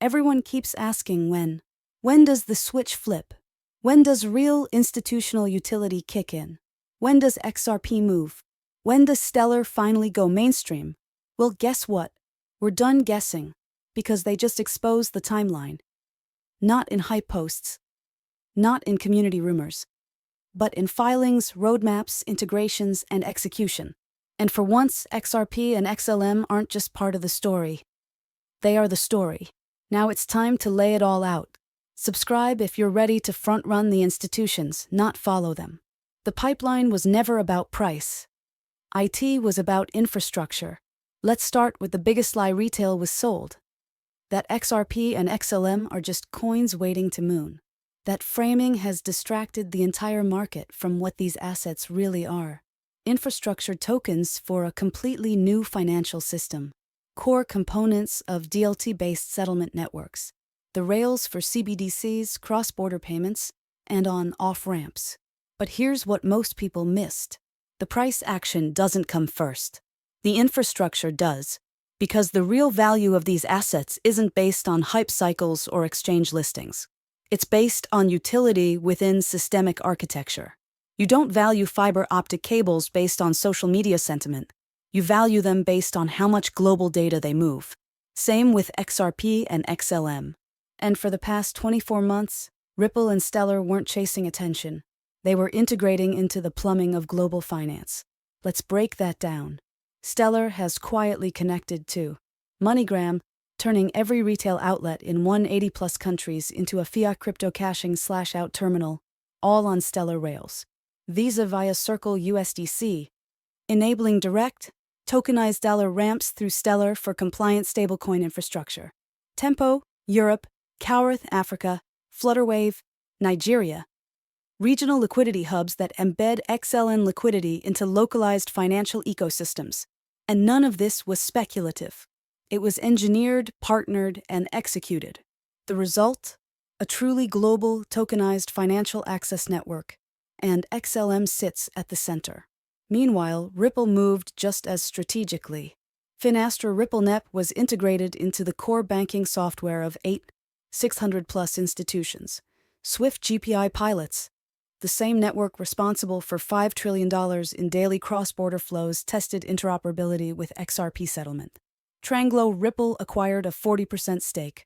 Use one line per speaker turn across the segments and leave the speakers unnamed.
everyone keeps asking when. When does the switch flip? When does real institutional utility kick in? When does XRP move? When does Stellar finally go mainstream? Well, guess what? We're done guessing, because they just exposed the timeline. Not in hype posts, not in community rumors, but in filings, roadmaps, integrations, and execution. And for once, XRP and XLM aren't just part of the story. They are the story. Now it's time to lay it all out. Subscribe if you're ready to front-run the institutions, not follow them. The pipeline was never about price. IT was about infrastructure. Let's start with the biggest lie retail was sold. That XRP and XLM are just coins waiting to moon. That framing has distracted the entire market from what these assets really are. Infrastructure tokens for a completely new financial system. Core components of DLT-based settlement networks. The rails for CBDCs, cross-border payments, and on off-ramps. But here's what most people missed. The price action doesn't come first. The infrastructure does, because the real value of these assets isn't based on hype cycles or exchange listings. It's based on utility within systemic architecture. You don't value fiber optic cables based on social media sentiment. You value them based on how much global data they move. Same with XRP and XLM. And for the past 24 months, Ripple and Stellar weren't chasing attention. They were integrating into the plumbing of global finance. Let's break that down. Stellar has quietly connected to MoneyGram, turning every retail outlet in 180-plus countries into a fiat crypto caching/out terminal, all on Stellar rails. Visa via Circle USDC, enabling direct, tokenized dollar ramps through Stellar for compliant stablecoin infrastructure. Tempo, Europe, Cowrath, Africa, Flutterwave, Nigeria. Regional liquidity hubs that embed XLN liquidity into localized financial ecosystems. And none of this was speculative. It was engineered, partnered, and executed. The result? A truly global, tokenized financial access network. And XLM sits at the center. Meanwhile, Ripple moved just as strategically. Finastra RippleNet was integrated into the core banking software of 600-plus institutions. Swift GPI pilots, the same network responsible for $5 trillion in daily cross-border flows, tested interoperability with XRP settlement. Tranglo Ripple acquired a 40% stake,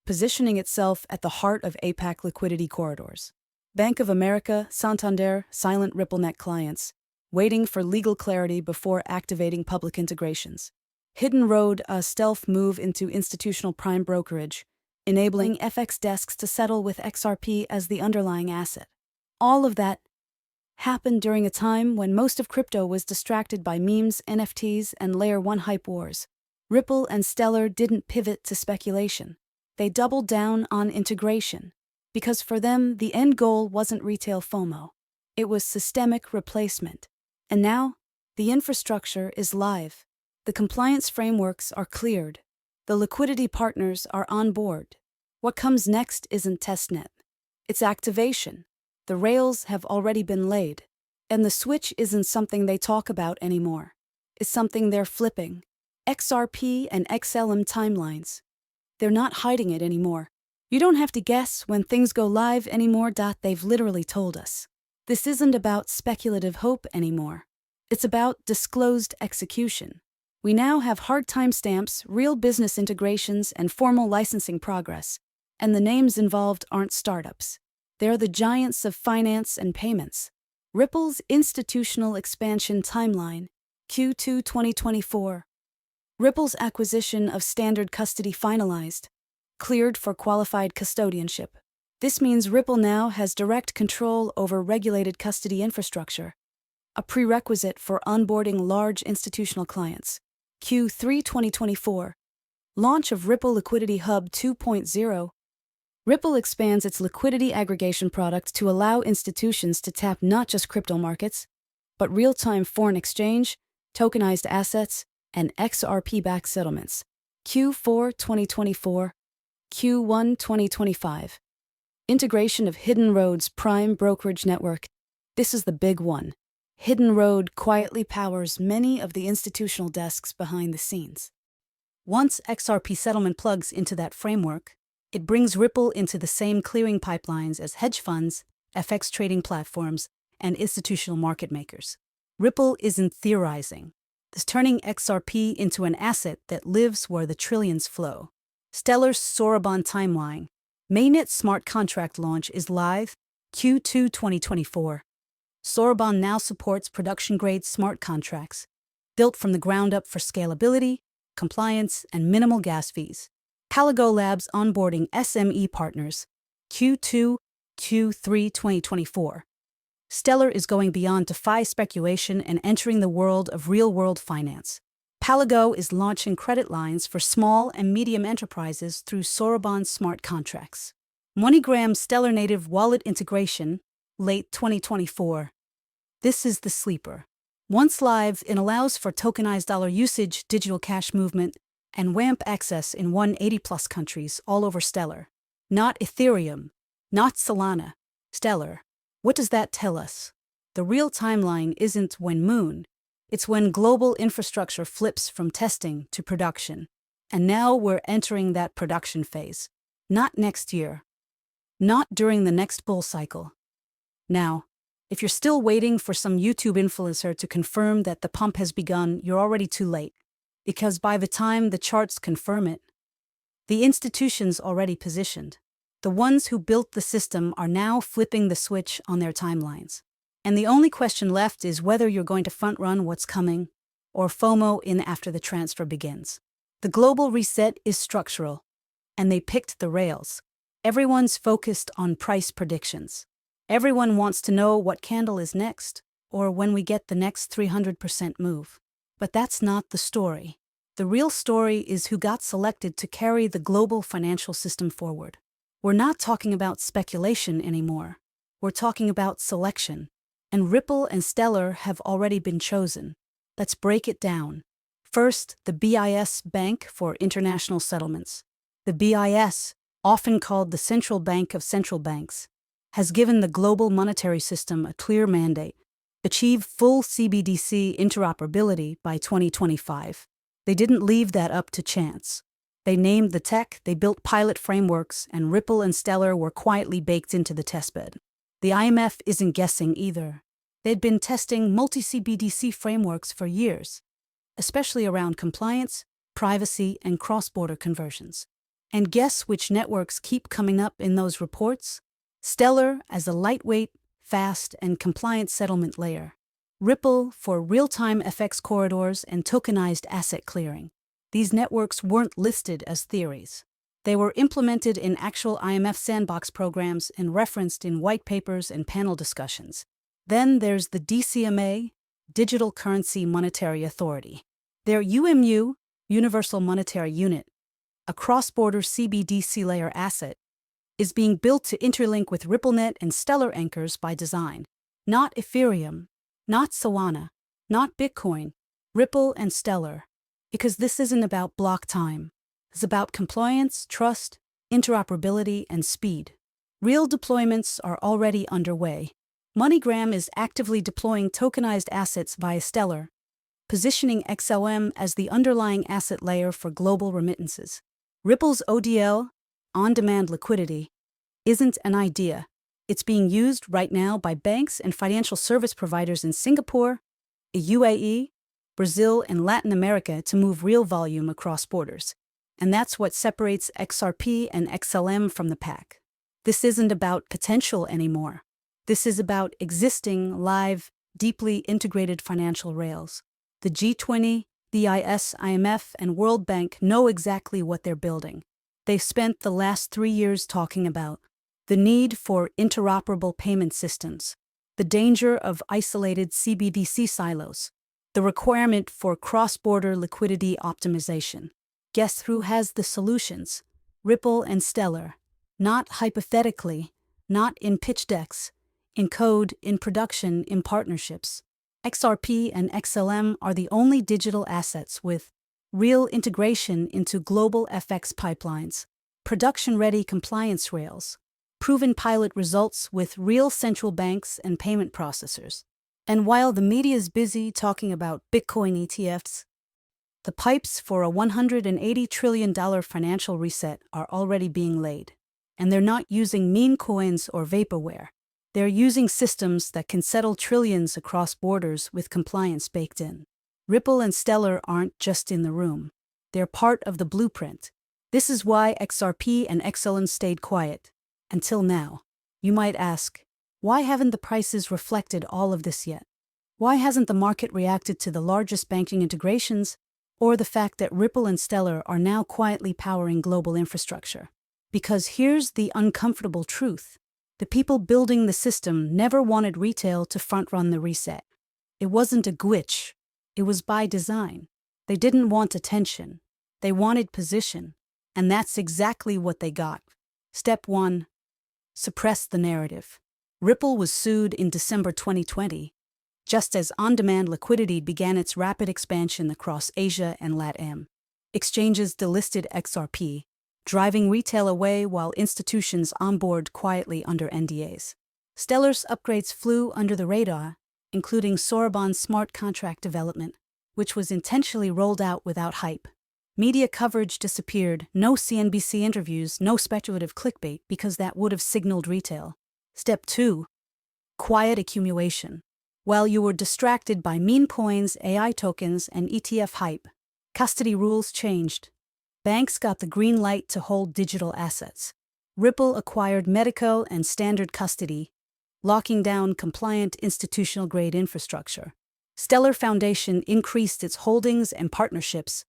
positioning itself at the heart of APAC liquidity corridors. Bank of America, Santander, silent RippleNet clients, waiting for legal clarity before activating public integrations. Hidden Road, a stealth move into institutional prime brokerage, enabling FX desks to settle with XRP as the underlying asset. All of that happened during a time when most of crypto was distracted by memes, NFTs, and Layer 1 hype wars. Ripple and Stellar didn't pivot to speculation. They doubled down on integration, because for them, the end goal wasn't retail FOMO. It was systemic replacement. And now, the infrastructure is live. The compliance frameworks are cleared. The liquidity partners are on board. What comes next isn't testnet. It's activation. The rails have already been laid. And the switch isn't something they talk about anymore. It's something they're flipping. XRP and XLM timelines. They're not hiding it anymore. You don't have to guess when things go live anymore. They've literally told us. This isn't about speculative hope anymore. It's about disclosed execution. We now have hard timestamps, real business integrations, and formal licensing progress. And the names involved aren't startups. They're the giants of finance and payments. Ripple's institutional expansion timeline, Q2 2024. Ripple's acquisition of standard custody finalized, cleared for qualified custodianship. This means Ripple now has direct control over regulated custody infrastructure, a prerequisite for onboarding large institutional clients. Q3 2024. Launch of Ripple Liquidity Hub 2.0. Ripple expands its liquidity aggregation product to allow institutions to tap not just crypto markets, but real-time foreign exchange, tokenized assets, and XRP-backed settlements. Q4 2024, Q1 2025. Integration of Hidden Road's prime brokerage network. This is the big one. Hidden Road quietly powers many of the institutional desks behind the scenes. Once XRP settlement plugs into that framework, it brings Ripple into the same clearing pipelines as hedge funds, FX trading platforms, and institutional market makers. Ripple isn't theorizing. It's turning XRP into an asset that lives where the trillions flow. Stellar's Soroban timeline. Mainnet smart contract launch is live, Q2 2024. Soroban now supports production-grade smart contracts, built from the ground up for scalability, compliance, and minimal gas fees. Palago Labs onboarding SME partners, Q2, Q3 2024. Stellar is going beyond DeFi speculation and entering the world of real-world finance. Palago is launching credit lines for small and medium enterprises through Soroban smart contracts. MoneyGram Stellar native wallet integration, late 2024. This is the sleeper. Once live, it allows for tokenized dollar usage, digital cash movement, and WAMP access in 180-plus countries all over Stellar. Not Ethereum, not Solana, Stellar. What does that tell us? The real timeline isn't when Moon, it's when global infrastructure flips from testing to production. And now we're entering that production phase. Not next year. Not during the next bull cycle. Now, if you're still waiting for some YouTube influencer to confirm that the pump has begun, you're already too late. Because by the time the charts confirm it, the institution's already positioned. The ones who built the system are now flipping the switch on their timelines. And the only question left is whether you're going to front-run what's coming or FOMO in after the transfer begins. The global reset is structural, and they picked the rails. Everyone's focused on price predictions. Everyone wants to know what candle is next, or when we get the next 300% move. But that's not the story. The real story is who got selected to carry the global financial system forward. We're not talking about speculation anymore. We're talking about selection. And Ripple and Stellar have already been chosen. Let's break it down. First, the BIS Bank for International Settlements. The BIS, often called the Central Bank of Central Banks, has given the global monetary system a clear mandate: achieve full CBDC interoperability by 2025. They didn't leave that up to chance. They named the tech, they built pilot frameworks, and Ripple and Stellar were quietly baked into the testbed. The IMF isn't guessing either. They'd been testing multi-CBDC frameworks for years, especially around compliance, privacy, and cross-border conversions. And guess which networks keep coming up in those reports? Stellar as a lightweight, fast, and compliant settlement layer. Ripple for real-time FX corridors and tokenized asset clearing. These networks weren't listed as theories. They were implemented in actual IMF sandbox programs and referenced in white papers and panel discussions. Then there's the DCMA, Digital Currency Monetary Authority. Their UMU, Universal Monetary Unit, a cross-border CBDC layer asset, is being built to interlink with RippleNet and Stellar anchors by design. Not Ethereum, not Solana, not Bitcoin, Ripple and Stellar. Because this isn't about block time. It's about compliance, trust, interoperability, and speed. Real deployments are already underway. MoneyGram is actively deploying tokenized assets via Stellar, positioning XLM as the underlying asset layer for global remittances. Ripple's ODL, on-demand liquidity, isn't an idea. It's being used right now by banks and financial service providers in Singapore, the UAE, Brazil, and Latin America to move real volume across borders. And that's what separates XRP and XLM from the pack. This isn't about potential anymore. This is about existing, live, deeply integrated financial rails. The G20, BIS, IMF, and World Bank know exactly what they're building. They've spent the last 3 years talking about the need for interoperable payment systems, the danger of isolated CBDC silos, the requirement for cross-border liquidity optimization. Guess who has the solutions? Ripple and Stellar. Not hypothetically, not in pitch decks, in code, in production, in partnerships. XRP and XLM are the only digital assets with real integration into global FX pipelines, production-ready compliance rails, proven pilot results with real central banks and payment processors. And while the media is busy talking about Bitcoin ETFs, The pipes for a $180 trillion financial reset are already being laid. And they're not using meme coins or vaporware. They're using systems that can settle trillions across borders with compliance baked in. Ripple and Stellar aren't just in the room. They're part of the blueprint. This is why XRP and XLM stayed quiet. Until now. You might ask, why haven't the prices reflected all of this yet? Why hasn't the market reacted to the largest banking integrations, or the fact that Ripple and Stellar are now quietly powering global infrastructure? Because here's the uncomfortable truth. The people building the system never wanted retail to front-run the reset. It wasn't a glitch. It was by design. They didn't want attention. They wanted position. And that's exactly what they got. Step 1. Suppress the narrative. Ripple was sued in December 2020, just as on-demand liquidity began its rapid expansion across Asia and LATAM. Exchanges delisted XRP, driving retail away while institutions onboard quietly under NDAs. Stellar's upgrades flew under the radar, including Soraban's smart contract development, which was intentionally rolled out without hype. Media coverage disappeared, no CNBC interviews, no speculative clickbait because that would have signaled retail. Step 2. Quiet accumulation. While you were distracted by meme coins, AI tokens, and ETF hype, custody rules changed. Banks got the green light to hold digital assets. Ripple acquired Medico and Standard Custody, locking down compliant institutional-grade infrastructure. Stellar Foundation increased its holdings and partnerships,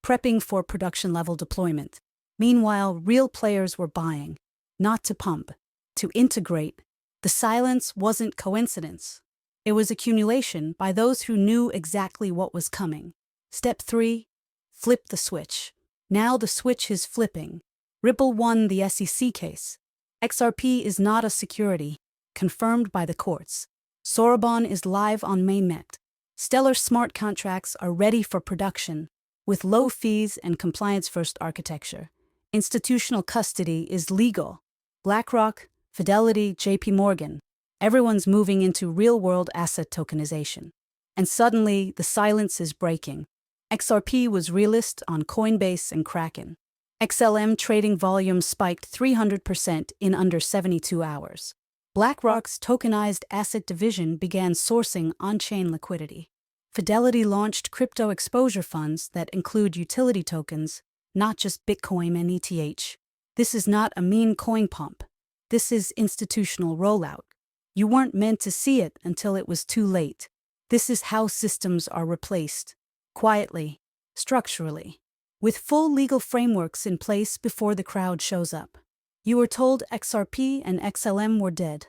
prepping for production-level deployment. Meanwhile, real players were buying, not to pump, to integrate. The silence wasn't coincidence. It was accumulation by those who knew exactly what was coming. Step 3. Flip the switch. Now the switch is flipping. Ripple won the SEC case. XRP is not a security, confirmed by the courts. Soraban is live on mainnet. Stellar smart contracts are ready for production, with low fees and compliance-first architecture. Institutional custody is legal. BlackRock, Fidelity, JP Morgan. Everyone's moving into real-world asset tokenization. And suddenly, the silence is breaking. XRP was relist on Coinbase and Kraken. XLM trading volume spiked 300% in under 72 hours. BlackRock's tokenized asset division began sourcing on-chain liquidity. Fidelity launched crypto exposure funds that include utility tokens, not just Bitcoin and ETH. This is not a meme coin pump. This is institutional rollout. You weren't meant to see it until it was too late. This is how systems are replaced. Quietly, structurally, with full legal frameworks in place before the crowd shows up. You were told XRP and XLM were dead,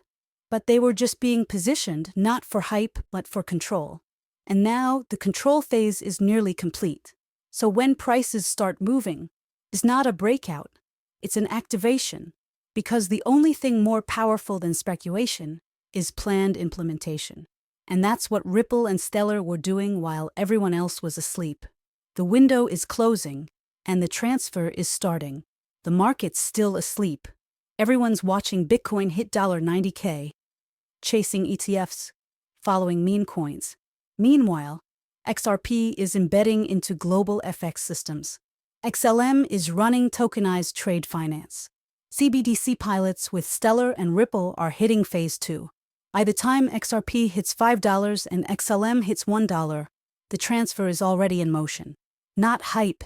but they were just being positioned not for hype but for control. And now the control phase is nearly complete. So when prices start moving, it's not a breakout, it's an activation, because the only thing more powerful than speculation is planned implementation. And that's what Ripple and Stellar were doing while everyone else was asleep. The window is closing, and the transfer is starting. The market's still asleep. Everyone's watching Bitcoin hit $90K, chasing ETFs, following meme coins. Meanwhile, XRP is embedding into global FX systems. XLM is running tokenized trade finance. CBDC pilots with Stellar and Ripple are hitting phase 2. By the time XRP hits $5 and XLM hits $1, the transfer is already in motion. Not hype.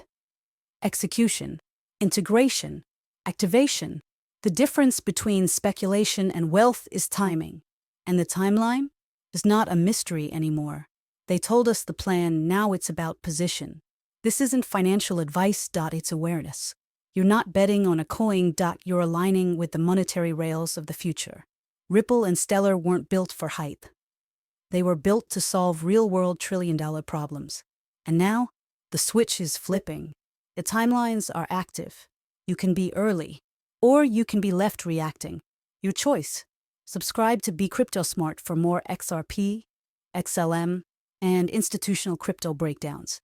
Execution. Integration. Activation. The difference between speculation and wealth is timing. And the timeline is not a mystery anymore. They told us the plan, now it's about position. This isn't financial advice, it's awareness. You're not betting on a coin, you're aligning with the monetary rails of the future. Ripple and Stellar weren't built for hype. They were built to solve real-world trillion-dollar problems. And now, the switch is flipping. The timelines are active. You can be early, or you can be left reacting. Your choice. Subscribe to Be Crypto Smart for more XRP, XLM, and institutional crypto breakdowns.